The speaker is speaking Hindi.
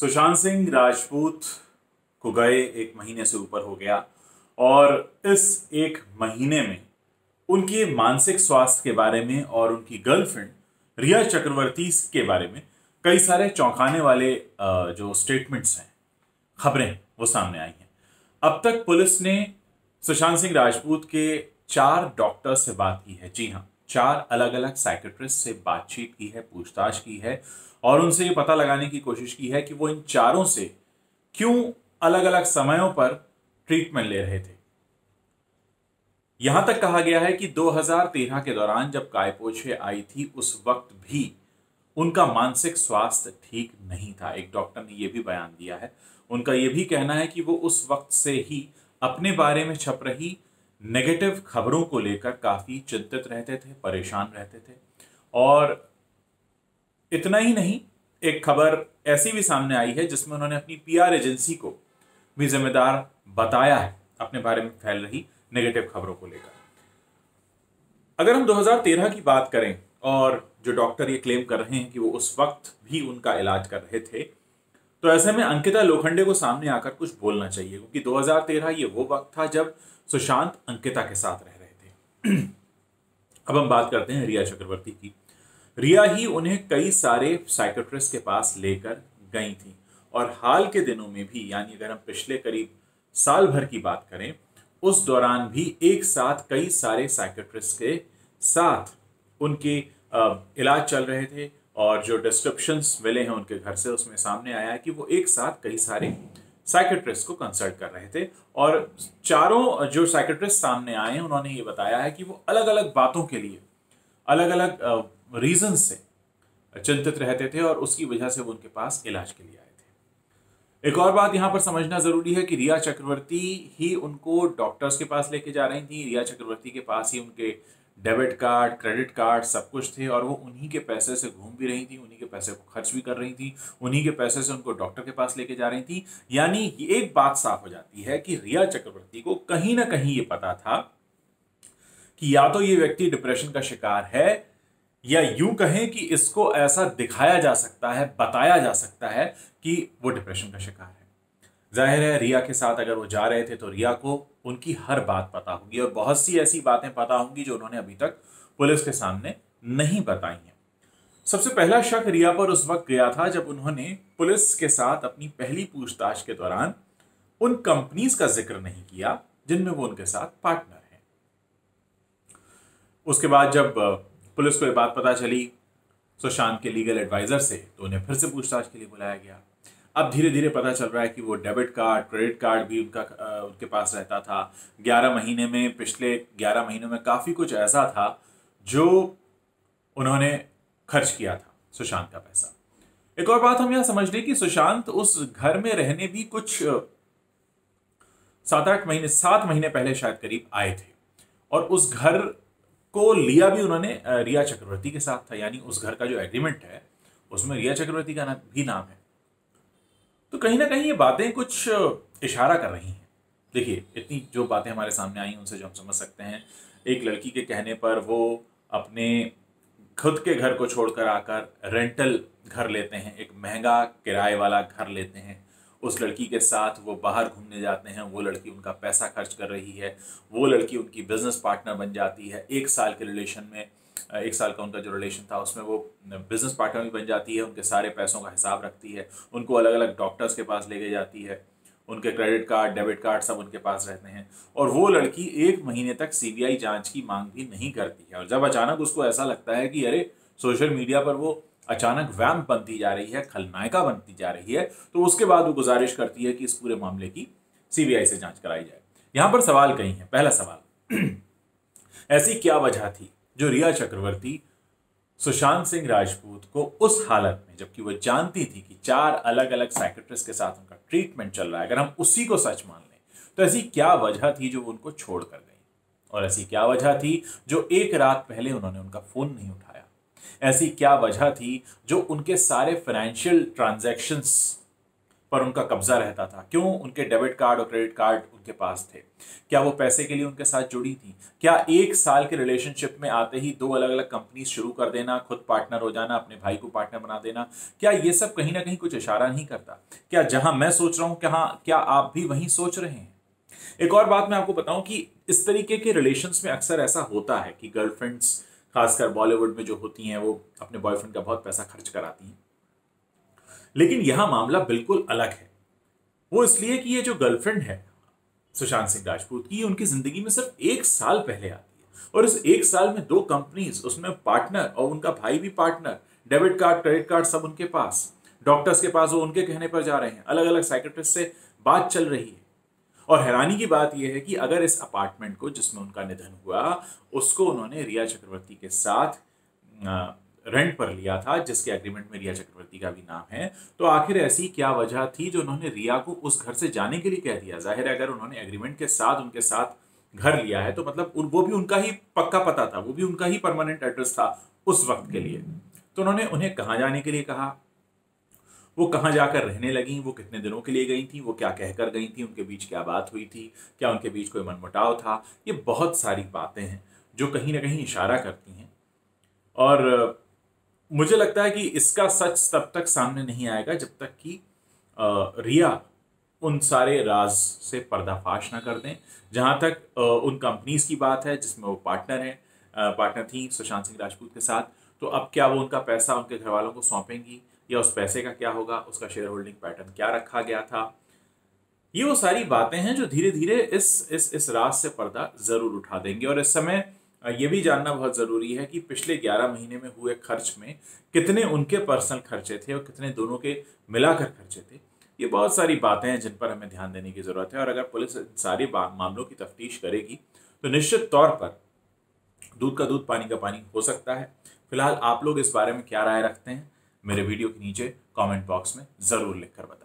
सुशांत सिंह राजपूत को गए एक महीने से ऊपर हो गया और इस एक महीने में उनके मानसिक स्वास्थ्य के बारे में और उनकी गर्लफ्रेंड रिया चक्रवर्ती के बारे में कई सारे चौंकाने वाले जो स्टेटमेंट्स हैं, खबरें वो सामने आई हैं। अब तक पुलिस ने सुशांत सिंह राजपूत के 4 डॉक्टर से बात की है। जी हाँ, 4 अलग अलग साइकेट्रिस्ट से बातचीत की है, पूछताछ की है और उनसे ये पता लगाने की कोशिश की है कि वो इन चारों से क्यों अलग अलग समयों पर ट्रीटमेंट ले रहे थे। यहां तक कहा गया है कि 2013 के दौरान जब कायपोछे आई थी उस वक्त भी उनका मानसिक स्वास्थ्य ठीक नहीं था। एक डॉक्टर ने यह भी बयान दिया है। उनका यह भी कहना है कि वो उस वक्त से ही अपने बारे में छप रही नेगेटिव खबरों को लेकर काफी चिंतित रहते थे, परेशान रहते थे। और इतना ही नहीं, एक खबर ऐसी भी सामने आई है जिसमें उन्होंने अपनी पीआर एजेंसी को भी जिम्मेदार बताया है अपने बारे में फैल रही नेगेटिव खबरों को लेकर। अगर हम 2013 की बात करें और जो डॉक्टर ये क्लेम कर रहे हैं कि वो उस वक्त भी उनका इलाज कर रहे थे, तो ऐसे में अंकिता लोखंडे को सामने आकर कुछ बोलना चाहिए, क्योंकि 2013 ये वो वक्त था जब सुशांत अंकिता के साथ रह रहे थे। अब हम बात करते हैं रिया चक्रवर्ती की। रिया ही उन्हें कई सारे साइकेट्रिस्ट के पास लेकर गई थी और हाल के दिनों में भी, यानी अगर हम पिछले करीब साल भर की बात करें, उस दौरान भी एक साथ कई सारे साइकेट्रिस्ट के साथ उनके इलाज चल रहे थे। और जो डिस्क्रिप्शंस मिले हैं उनके घर से, उसमें सामने आया है कि वो एक साथ कई सारे साइकेट्रिस्ट को कंसल्ट कर रहे थे। और चारों जो साइकेट्रिस्ट सामने आए हैं उन्होंने ये बताया है कि वो अलग अलग बातों के लिए, अलग अलग रीजन से चिंतित रहते थे और उसकी वजह से वो उनके पास इलाज के लिए आए थे। एक और बात यहां पर समझना जरूरी है कि रिया चक्रवर्ती ही उनको डॉक्टर्स के पास लेके जा रही थी। रिया चक्रवर्ती के पास ही उनके डेबिट कार्ड, क्रेडिट कार्ड सब कुछ थे और वो उन्हीं के पैसे से घूम भी रही थी, उन्हीं के पैसे को खर्च भी कर रही थी, उन्हीं के पैसे से उनको डॉक्टर के पास लेके जा रही थी। यानी एक बात साफ हो जाती है कि रिया चक्रवर्ती को कहीं ना कहीं ये पता था कि या तो ये व्यक्ति डिप्रेशन का शिकार है, या यूं कहें कि इसको ऐसा दिखाया जा सकता है, बताया जा सकता है कि वो डिप्रेशन का शिकार है। जाहिर है रिया के साथ अगर वो जा रहे थे तो रिया को उनकी हर बात पता होगी और बहुत सी ऐसी बातें पता होंगी जो उन्होंने अभी तक पुलिस के सामने नहीं बताई हैं। सबसे पहला शक रिया पर उस वक्त गया था जब उन्होंने पुलिस के साथ अपनी पहली पूछताछ के दौरान उन कंपनीज का जिक्र नहीं किया जिनमें वो उनके साथ पार्टनर हैं। उसके बाद जब पुलिस को ये बात पता चली सुशांत के लीगल एडवाइजर से, तो उन्हें फिर से पूछताछ के लिए बुलाया गया। अब धीरे धीरे पता चल रहा है कि वो डेबिट कार्ड, क्रेडिट कार्ड भी उनके पास रहता था। 11 महीने में, पिछले 11 महीनों में काफ़ी कुछ ऐसा था जो उन्होंने खर्च किया था सुशांत का पैसा। एक और बात हम यहाँ समझ लें कि सुशांत उस घर में रहने भी कुछ 7 महीने पहले शायद करीब आए थे और उस घर को लिया भी उन्होंने रिया चक्रवर्ती के साथ था। यानी उस घर का जो एग्रीमेंट है उसमें रिया चक्रवर्ती का भी नाम है। तो कहीं ना कहीं ये बातें कुछ इशारा कर रही हैं। देखिए, इतनी जो बातें हमारे सामने आई उनसे जो हम समझ सकते हैं, एक लड़की के कहने पर वो अपने खुद के घर को छोड़कर आकर रेंटल घर लेते हैं, एक महंगा किराए वाला घर लेते हैं। उस लड़की के साथ वो बाहर घूमने जाते हैं, वो लड़की उनका पैसा खर्च कर रही है, वो लड़की उनकी बिजनेस पार्टनर बन जाती है। 1 साल के रिलेशन में, 1 साल का उनका जो रिलेशन था उसमें वो बिजनेस पार्टनर भी बन जाती है, उनके सारे पैसों का हिसाब रखती है, उनको अलग अलग डॉक्टर्स के पास लेके जाती है, उनके क्रेडिट कार्ड, डेबिट कार्ड सब उनके पास रहते हैं। और वो लड़की 1 महीने तक सीबीआई जांच की मांग भी नहीं करती है। और जब अचानक उसको ऐसा लगता है कि अरे सोशल मीडिया पर वो अचानक वैम्प बनती जा रही है, खलनायिका बनती जा रही है, तो उसके बाद वो गुजारिश करती है कि इस पूरे मामले की सीबीआई से जांच कराई जाए। यहां पर सवाल कई हैं। पहला सवाल, ऐसी क्या वजह थी जो रिया चक्रवर्ती सुशांत सिंह राजपूत को उस हालत में, जबकि वो जानती थी कि 4 अलग अलग साइकेट्रिस्ट के साथ उनका ट्रीटमेंट चल रहा है, अगर हम उसी को सच मान लें, तो ऐसी क्या वजह थी जो उनको छोड़ कर गई? और ऐसी क्या वजह थी जो 1 रात पहले उन्होंने उनका फोन नहीं उठाया? ऐसी क्या वजह थी जो उनके सारे फाइनेंशियल ट्रांजैक्शंस पर उनका कब्जा रहता था? क्यों उनके डेबिट कार्ड और क्रेडिट कार्ड उनके पास थे? क्या वो पैसे के लिए उनके साथ जुड़ी थी? क्या 1 साल के रिलेशनशिप में आते ही 2 अलग अलग कंपनी शुरू कर देना, खुद पार्टनर हो जाना, अपने भाई को पार्टनर बना देना, क्या ये सब कहीं ना कहीं कुछ इशारा नहीं करता? क्या जहां मैं सोच रहा हूं क्या आप भी वहीं सोच रहे हैं? एक और बात मैं आपको बताऊं कि इस तरीके के रिलेशंस में अक्सर ऐसा होता है कि गर्लफ्रेंड्स, खासकर बॉलीवुड में जो होती हैं, वो अपने बॉयफ्रेंड का बहुत पैसा खर्च कराती हैं। लेकिन यहां मामला बिल्कुल अलग है। वो इसलिए कि ये जो गर्लफ्रेंड है सुशांत सिंह राजपूत की, उनकी जिंदगी में सिर्फ 1 साल पहले आती है, और इस 1 साल में 2 कंपनीज, उसमें पार्टनर और उनका भाई भी partner, debit card credit card सब उनके पास, डॉक्टर्स के पास वो उनके कहने पर जा रहे हैं, अलग अलग साइकेट्रिस्ट से बात चल रही है। और हैरानी की बात यह है कि अगर इस अपार्टमेंट को जिसमें उनका निधन हुआ, उसको उन्होंने रिया चक्रवर्ती के साथ रेंट पर लिया था, जिसके एग्रीमेंट में रिया चक्रवर्ती का भी नाम है, तो आखिर ऐसी क्या वजह थी जो उन्होंने रिया को उस घर से जाने के लिए कह दिया? जाहिर है अगर उन्होंने एग्रीमेंट के साथ उनके साथ घर लिया है तो मतलब वो भी उनका ही पक्का पता था, वो भी उनका ही परमानेंट एड्रेस था उस वक्त के लिए। तो उन्होंने उन्हें कहाँ जाने के लिए कहा, वो कहाँ जाकर रहने लगी, वो कितने दिनों के लिए गई थी, वो क्या कहकर गई थी, उनके बीच क्या बात हुई थी, क्या उनके बीच कोई मनमुटाव था? ये बहुत सारी बातें हैं जो कहीं ना कहीं इशारा करती हैं। और मुझे लगता है कि इसका सच तब तक सामने नहीं आएगा जब तक कि रिया उन सारे राज से पर्दाफाश ना कर दें। जहां तक उन कंपनीज की बात है जिसमें वो पार्टनर थी सुशांत सिंह राजपूत के साथ, तो अब क्या वो उनका पैसा उनके घर वालों को सौंपेंगी, या उस पैसे का क्या होगा, उसका शेयर होल्डिंग पैटर्न क्या रखा गया था? ये वो सारी बातें हैं जो धीरे धीरे इस राज से पर्दा जरूर उठा देंगे। और इस समय ये भी जानना बहुत जरूरी है कि पिछले 11 महीने में हुए खर्च में कितने उनके पर्सनल खर्चे थे और कितने दोनों के मिलाकर खर्चे थे। ये बहुत सारी बातें हैं जिन पर हमें ध्यान देने की जरूरत है, और अगर पुलिस इन सारे मामलों की तफ्तीश करेगी तो निश्चित तौर पर दूध का दूध पानी का पानी हो सकता है। फिलहाल आप लोग इस बारे में क्या राय रखते हैं, मेरे वीडियो के नीचे कमेंट बॉक्स में जरूर लिखकर बताएं।